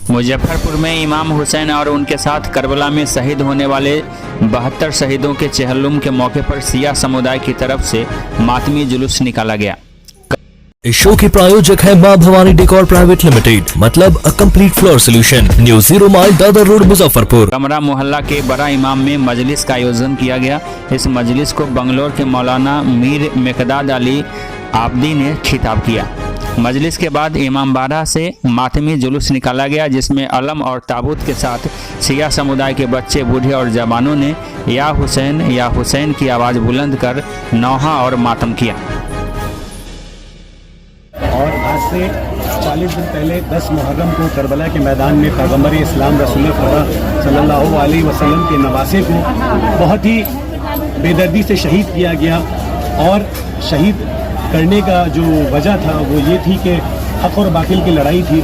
मुजफ्फरपुर में इमाम हुसैन और उनके साथ करबला में शहीद होने वाले 72 शहीदों के चेहल्लुम के मौके पर शिया समुदाय की तरफ से मातमी जुलूस निकाला गया। इस शो के प्रायोजक है मां भवानी डेकोर प्राइवेट लिमिटेड, मतलब a complete floor solution, new 0 mile Dadar road Muzaffarpur. कमरा मोहल्ला के बड़ा इमाम में मजलिस का आयोजन किया गया। इस मजलिस को बंगलोर के मौलाना मीर मेकदाद अली आबदी ने खिताब किया। मजलिस के बाद इमाम बारह से मातमी जुलूस निकाला गया, जिसमें अलम और ताबूत के साथ शिया समुदाय के बच्चे, बूढ़े और जवानों ने या हुसैन की आवाज़ बुलंद कर नौहा और मातम किया। और आज से 40 दिन पहले 10 मुहर्रम को करबला के मैदान में पैगम्बर इस्लाम रसूल खुदा सल्लल्लाहु अलैहि वसल्लम के नवासे को बहुत ही बेदर्दी से शहीद किया गया। और शहीद करने का जो वजह था वो ये थी कि हक़ और बातिल की लड़ाई थी।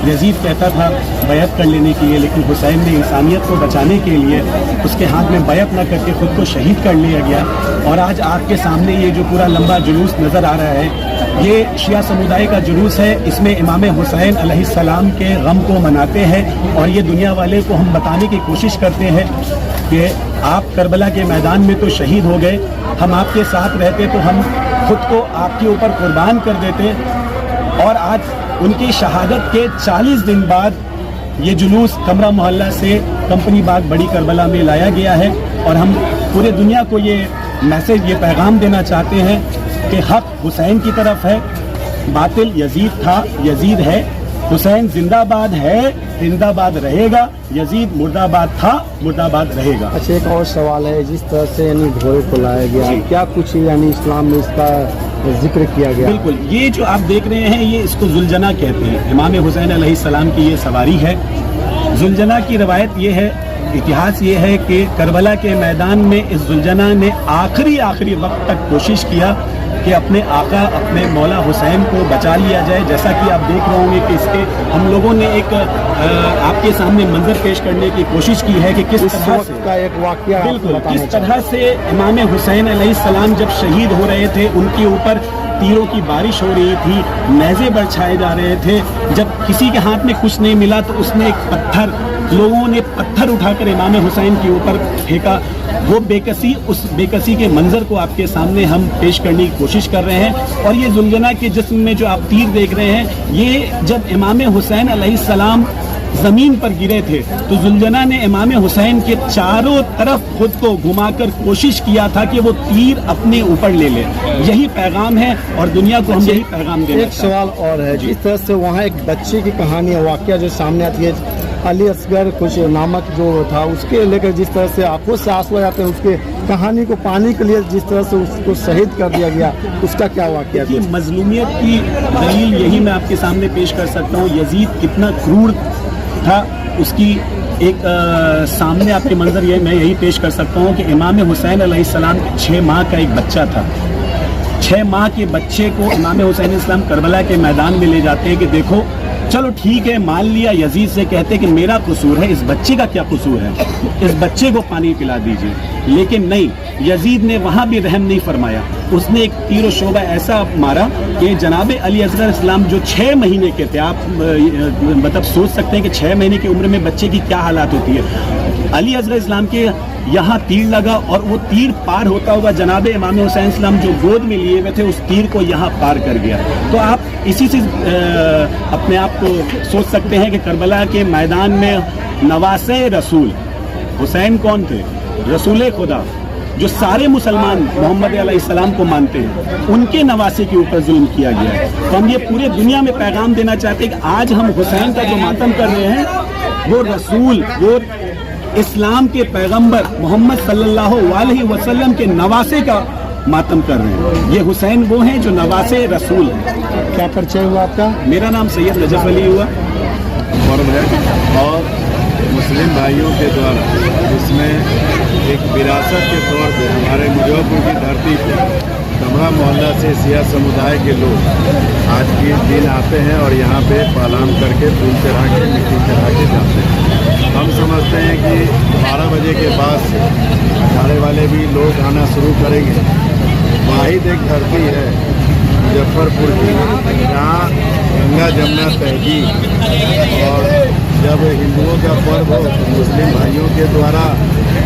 यजीद कहता था बैत कर लेने के लिए, लेकिन हुसैन ने इंसानियत को बचाने के लिए उसके हाथ में बैत न करके ख़ुद को शहीद कर लिया गया। और आज आपके सामने ये जो पूरा लंबा जुलूस नज़र आ रहा है, ये शिया समुदाय का जुलूस है। इसमें इमाम हुसैन अलैहिस्सलाम के गम को मनाते हैं और ये दुनिया वाले को हम बताने की कोशिश करते हैं कि आप करबला के मैदान में तो शहीद हो गए, हम आपके साथ रहते तो हम खुद को आपके ऊपर कुर्बान कर देते। और आज उनकी शहादत के 40 दिन बाद ये जुलूस कमरा मोहल्ला से कंपनी बाग बड़ी करबला में लाया गया है। और हम पूरे दुनिया को ये मैसेज, ये पैगाम देना चाहते हैं कि हक हुसैन की तरफ है, बातिल यजीद था, यजीद है, हुसैन जिंदाबाद है, जिंदाबाद रहेगा, यजीद मुर्दाबाद था, मुर्दाबाद रहेगा। अच्छा, एक और सवाल है, जिस तरह से यानी घोड़े को लाया गया, क्या कुछ यानी इस्लाम में इसका जिक्र किया गया? बिल्कुल, ये जो आप देख रहे हैं ये इसको जुलजना कहते हैं। इमाम हुसैन अलैहिस्सलाम की ये सवारी है। जुलजना की रवायत ये है, इतिहास ये है कि करबला के मैदान में इस जुलजना ने आखिरी वक्त तक कोशिश किया कि अपने आका, अपने मौला हुसैन को बचा लिया जाए। जैसा कि आप देख रहे होंगे कि इसके हम लोगों ने एक आपके सामने मंजर पेश करने की कोशिश की है कि किस तरह से का एक वाकया, बिल्कुल किस तरह से इमाम हुसैन अलैहिस्सलाम जब शहीद हो रहे थे, उनके ऊपर तीरों की बारिश हो रही थी, नेज़े बरछाए जा रहे थे। जब किसी के हाथ में कुछ नहीं मिला तो उसने एक पत्थर, लोगों ने पत्थर उठाकर इमाम हुसैन के ऊपर फेंका। वो बेकसी, उस बेकसी के मंजर को आपके सामने हम पेश करने की कोशिश कर रहे हैं। और ये जुलजना के जिस्म में जो आप तीर देख रहे हैं, ये जब इमाम हुसैन अलैहिस्सलाम ज़मीन पर गिरे थे तो जुलजना ने इमाम हुसैन के चारों तरफ खुद को घुमाकर कोशिश किया था कि वो तीर अपने ऊपर ले ले। यही पैगाम है और दुनिया को हम यही पैगाम देना। एक सवाल और है, जिस तरह से वहाँ एक बच्चे की कहानी, वाकया जो सामने आती है, अली असगर कुछ नामक जो था, उसके लेकर जिस तरह से आंखों से आंसू आ जाते हैं, उसके कहानी को पाने के लिए जिस तरह से उसको शहीद कर दिया गया, उसका क्या वाकया था? मजलूमियत की दलील यही मैं आपके सामने पेश कर सकता हूँ। यजीद कितना क्रूर था, उसकी एक सामने आपके मंजर ये मैं यही पेश कर सकता हूँ कि इमाम हुसैन अलैहिस्सलाम 6 माह का एक बच्चा था। 6 माह के बच्चे को इमाम हुसैन इस्लाम करबला के मैदान में ले जाते हैं कि देखो, चलो ठीक है, मान लिया, यजीद से कहते कि मेरा कसूर है, इस बच्चे का क्या कसूर है, इस बच्चे को पानी पिला दीजिए। लेकिन नहीं, यजीद ने वहाँ भी रहम नहीं फरमाया। उसने एक तीर और शोबा ऐसा मारा कि जनाब अली असगर इस्लाम जो 6 महीने के थे, आप मतलब सोच सकते हैं कि 6 महीने की उम्र में बच्चे की क्या हालात होती है। अली असगर इस्लाम के यहाँ तीर लगा और वो तीर पार होता हुआ जनाब इमाम हुसैन इस्लाम जो गोद में लिए हुए थे, उस तीर को यहाँ पार कर गया। तो आप इसी से अपने आप को सोच सकते हैं कि करबला के मैदान में नवासे रसूल हुसैन कौन थे? रसूल खुदा, जो सारे मुसलमान मोहम्मद अलैहिस्सलाम को मानते हैं, उनके नवासे के ऊपर जुल्म किया गया है। तो हम ये पूरे दुनिया में पैगाम देना चाहते हैं कि आज हम हुसैन का जो मातम कर रहे हैं, वो रसूल, वो इस्लाम के पैगंबर मोहम्मद सल्लल्लाहु अलैहि वसल्लम के नवासे का मातम कर रहे हैं। ये हुसैन वो हैं जो नवासे रसूल हैं। क्या परिचय हुआ आपका? मेरा नाम सैयद नजफ अली हुआ। और मुस्लिम भाइयों के द्वारा इसमें एक विरासत के तौर पे हमारे मुजफ्फरपुर की धरती पर कमरा मोहल्ला से शिया समुदाय के लोग आज के दिन आते हैं और यहाँ पे पालाम करके फूल चढ़ा के, मिट्टी चढ़ा के जाते हैं। हम समझते हैं कि 12 बजे के बाद से अखाड़े वाले भी लोग आना शुरू करेंगे। वाहिद एक धरती है मुजफ्फरपुर की, जहाँ गंगा जमुना तहजीब और हिंदुओं का पर्व हो तो मुस्लिम भाइयों के द्वारा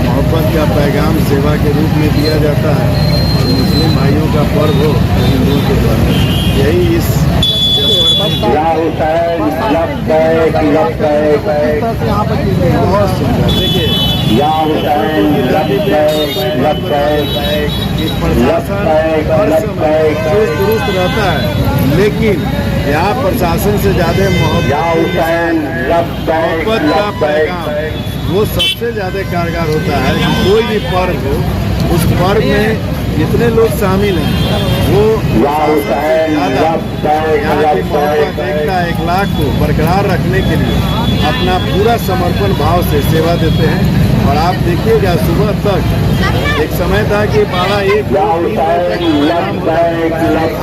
मोहब्बत का पैगाम सेवा के रूप में दिया जाता है, और मुस्लिम भाइयों का पर्व हो तो हिंदुओं के द्वारा यही इस बहुत सुंदर। देखिए प्रशासन हर समय चुस्त दुरुस्त रहता है, लेकिन यहाँ प्रशासन से ज्यादा मोहब्बत का पैगाम वो सबसे ज्यादा कारगर होता है। कोई भी पर्व हो, उस पर्व में जितने लोग शामिल हैं वो यहाँ की मोहब्बत एकता इखलाक को बरकरार रखने के लिए अपना पूरा समर्पण भाव से सेवा देते हैं। और आप देखिएगा सुबह तक एक समय था कि 12-1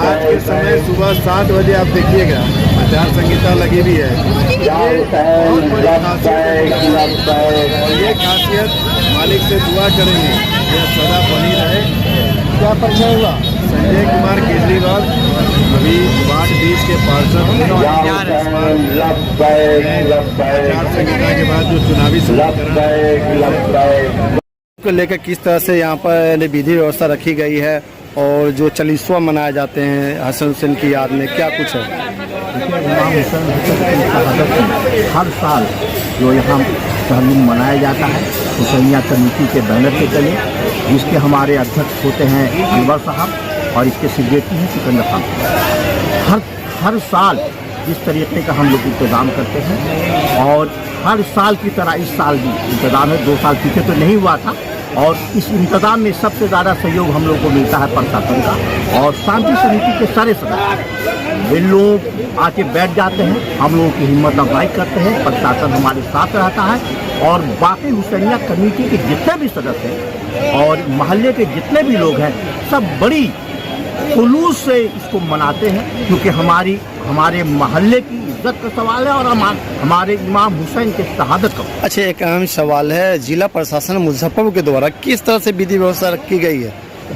आज के समय सुबह 7 बजे आप देखिएगा आचार संहिता लगी हुई है। ये बहुत बड़ी खासियत है, और ये खासियत मालिक से दुआ करेंगे यह सदा बनी रहे। क्या परिचय हुआ? संजय कुमार केजरीवाल, अभी वार्ड 20 के पार्षद आचार संहिता के बाद जो चुनावी को लेकर किस तरह से यहाँ पर विधि व्यवस्था रखी गई है, और जो चालीसवां मनाए जाते हैं हसन हुसैन की याद में, क्या कुछ है? इमाम हुसैन की शहादत हर साल जो यहाँ तहलीम मनाया जाता है हुसैनिया कमेटी के बैनर के तले, जिसके हमारे अध्यक्ष होते हैं अनवर साहब और इसके सेक्रेटरी हैं सिकंदर खान। हर साल जिस तरीके का हम लोग इंतज़ाम करते हैं, और हर साल की तरह इस साल भी इंतज़ाम है। 2 साल पीछे तो नहीं हुआ था, और इस इंतज़ाम में सबसे ज़्यादा सहयोग हम लोग को मिलता है प्रशासन का, और शांति समिति के सारे सदस्य वे लोग आके बैठ जाते हैं, हम लोगों की हिम्मत अफजाई करते हैं, प्रशासन हमारे साथ रहता है, और बाकी हुसैनिया कमेटी के जितने भी सदस्य हैं और महल्ले के जितने भी लोग हैं सब बड़ी खुलूस से इसको मनाते हैं, क्योंकि हमारे महल्ले की इज्जत का सवाल है और हमारे इमाम हुसैन के शहादत का। अच्छा, एक अहम सवाल है, जिला प्रशासन मुजफ्फरपुर के द्वारा किस तरह से विधि व्यवस्था रखी गई है?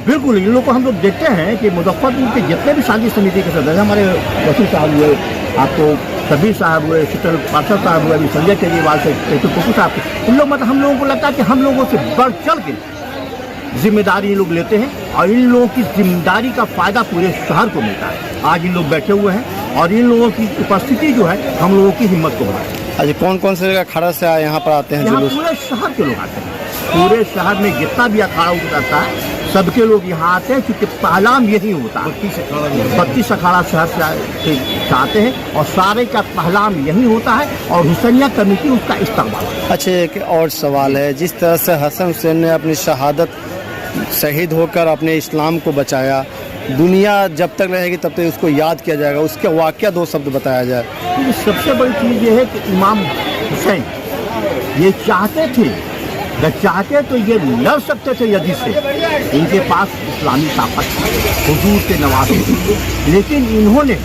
बिल्कुल, इन लोग को हम लोग देखते हैं कि मुजफ्फरपुर के जितने भी शांति समिति के सदस्य, हमारे वकील साहब हुए, आपको कबीर साहब हुए, शीतल पार्षद साहब हुए, अभी संजय केजरीवाल से पप्पू साहब, इन लोग मतलब हम लोगों को लगता है कि हम लोगों से बढ़ चढ़ के जिम्मेदारी ये लोग लेते हैं, और इन लोगों की जिम्मेदारी का फायदा पूरे शहर को मिलता है। आज इन लोग बैठे हुए हैं, और इन लोगों की उपस्थिति जो है हम लोगों की हिम्मत को बढ़ाती है। अच्छा, कौन कौन से अखाड़ा से यहाँ पर आते हैं यहाँ जुलूस? पूरे शहर के लोग आते हैं, पूरे शहर में जितना भी अखाड़ा उतरता है सबके लोग यहाँ आते हैं, क्योंकि पहलाम यही होता है। 32 अखाड़ा शहर से आते हैं, और सारे का पहलाम यही होता है, और हुसैनिया कमेटी उसका इस्तेमाल। अच्छा, एक और सवाल है, जिस तरह से हसन हुसैन ने अपनी शहादत शहीद होकर अपने इस्लाम को बचाया, दुनिया जब तक रहेगी तब तक उसको याद किया जाएगा, उसके वाक़या 2 शब्द बताया जाए। तो सबसे बड़ी चीज़ ये है कि इमाम हुसैन ये चाहते थे, अगर चाहते तो ये लड़ सकते थे यदि से, इनके पास इस्लामी ताकत हुजूर के नवासे थे, लेकिन इन्होंने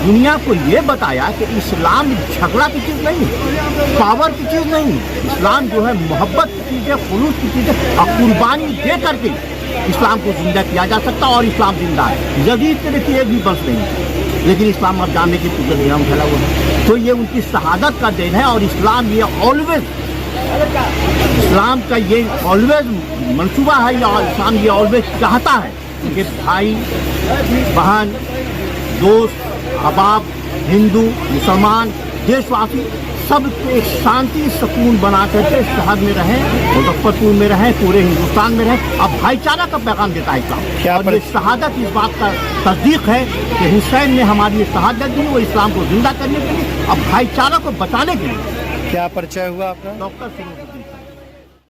दुनिया को ये बताया कि इस्लाम झगड़ा की चीज़ नहीं है, पावर की चीज़ नहीं है, इस्लाम जो है मोहब्बत की चीज़ है, खुलूस की चीज़ है, और कुर्बानी दे करके इस्लाम को जिंदा किया जा सकता, और इस्लाम जिंदा है। यजीद के देखिए एक भी बंस नहीं है, लेकिन इस्लाम मर जाने की पूरे नियम फैला हुआ है, तो ये उनकी शहादत का देन है। और इस्लाम ये ऑलवेज, इस्लाम का ये ऑलवेज मंसूबा है, या इस्लाम ये ऑलवेज चाहता है कि भाई बहन दोस्त अहबाब हिंदू मुसलमान देशवासी सब एक शांति सुकून बना करके शहर में रहें, मुजफ्फरपुर में रहें, पूरे हिंदुस्तान में रहें। अब भाईचारा का पैगाम देता है इस्लाम, और ये शहादत इस बात का तस्दीक है कि हुसैन ने हमारी ये शहादत दी, वो इस्लाम को जिंदा करने के लिए, अब भाईचारा को बचाने के लिए। क्या परिचय हुआ आपका? डॉक्टर